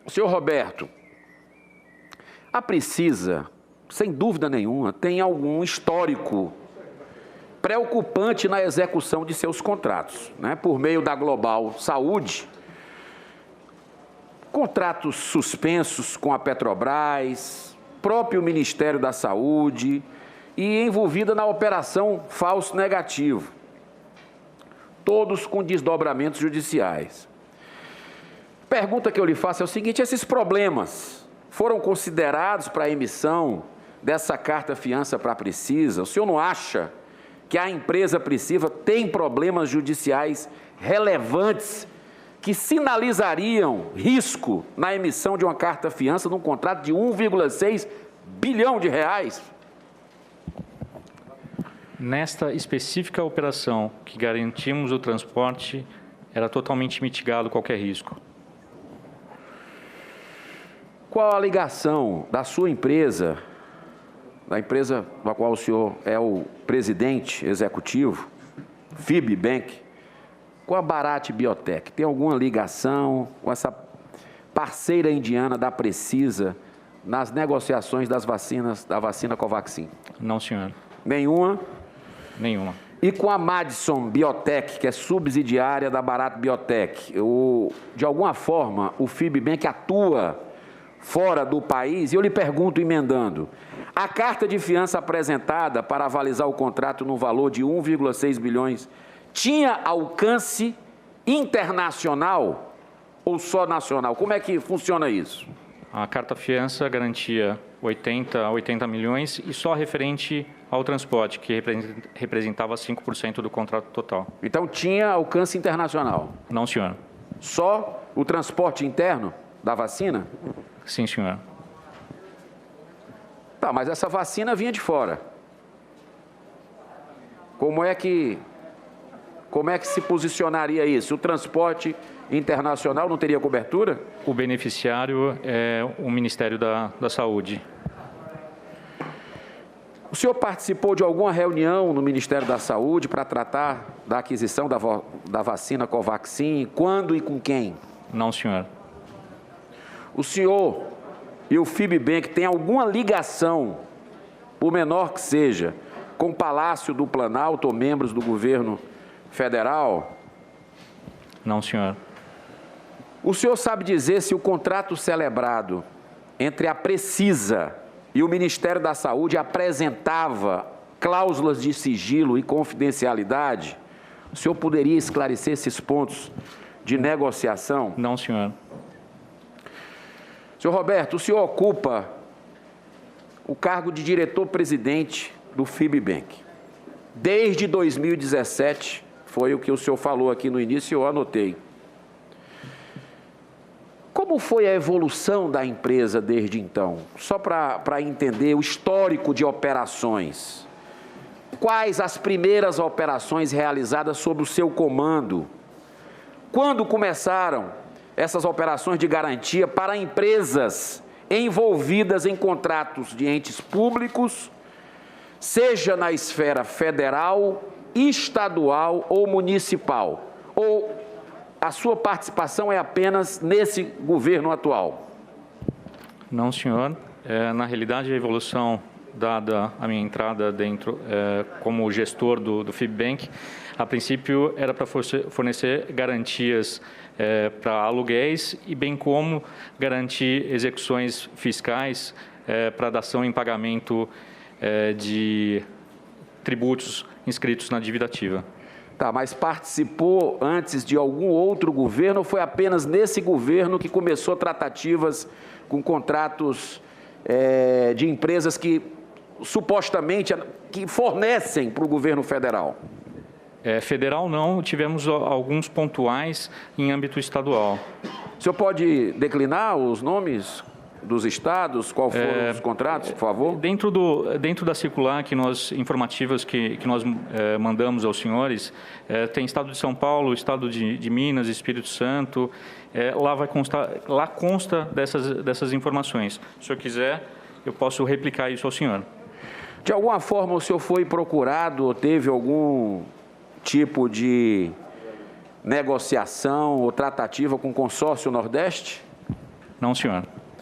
Senhor Roberto, a Precisa, sem dúvida nenhuma, tem algum histórico preocupante na execução de seus contratos, né? Por meio da Global Saúde, contratos suspensos com a Petrobras, próprio Ministério da Saúde e envolvida na operação falso negativo, todos com desdobramentos judiciais. Pergunta que eu lhe faço é o seguinte: esses problemas foram considerados para a emissão dessa carta-fiança para a Precisa? O senhor não acha que a empresa Precisa tem problemas judiciais relevantes que sinalizariam risco na emissão de uma carta-fiança num contrato de 1,6 bilhão de reais? Nesta específica operação que garantimos o transporte, era totalmente mitigado qualquer risco. Qual a ligação da sua empresa, da empresa da qual o senhor é o presidente executivo, FIBBank, com a Bharat Biotech? Tem alguma ligação com essa parceira indiana da Precisa nas negociações das vacinas, da vacina Covaxin? Não, senhor. Nenhuma? Nenhuma. E com a Madison Biotech, que é subsidiária da Bharat Biotech, de alguma forma o FIBBank atua fora do país? E eu lhe pergunto, emendando, a carta de fiança apresentada para avalizar o contrato no valor de 1,6 bilhões tinha alcance internacional ou só nacional? Como é que funciona isso? A carta-fiança garantia 80 milhões e só referente ao transporte, que representava 5% do contrato total. Então tinha alcance internacional? Não, senhor. Só o transporte interno da vacina? Sim, senhor. Tá, mas essa vacina vinha de fora. Como é que se posicionaria isso? O transporte internacional não teria cobertura? O beneficiário é o Ministério da Saúde. O senhor participou de alguma reunião no Ministério da Saúde para tratar da aquisição da vacina Covaxin? Quando e com quem? Não, senhor. O senhor e o FIBBank têm alguma ligação, por menor que seja, com o Palácio do Planalto ou membros do governo federal? Não, senhor. O senhor sabe dizer se o contrato celebrado entre a Precisa e o Ministério da Saúde apresentava cláusulas de sigilo e confidencialidade? O senhor poderia esclarecer esses pontos de negociação? Não, senhor. Senhor Roberto, o senhor ocupa o cargo de diretor-presidente do FIBBank. Desde 2017, foi o que o senhor falou aqui no início, eu anotei. Como foi a evolução da empresa desde então? Só para entender o histórico de operações. Quais as primeiras operações realizadas sob o seu comando? Quando começaram essas operações de garantia para empresas envolvidas em contratos de entes públicos, seja na esfera federal, estadual ou municipal? Ou a sua participação é apenas nesse governo atual? Não, senhor. Na realidade, a evolução, dada a minha entrada dentro como gestor do FIBBank, a princípio era para fornecer garantias para aluguéis e bem como garantir execuções fiscais para dação em pagamento de tributos inscritos na dívida ativa. Tá, mas participou antes de algum outro governo ou foi apenas nesse governo que começou tratativas com contratos de empresas que supostamente que fornecem para o governo federal? Federal não, tivemos alguns pontuais em âmbito estadual. O senhor pode declinar os nomes dos estados, qual foram os contratos, por favor? Dentro da circular informativas que nós mandamos aos senhores, tem Estado de São Paulo, Estado de Minas, Espírito Santo, lá consta dessas informações. Se o senhor quiser, eu posso replicar isso ao senhor. De alguma forma o senhor foi procurado ou teve algum tipo de negociação ou tratativa com o Consórcio Nordeste? Não, senhor.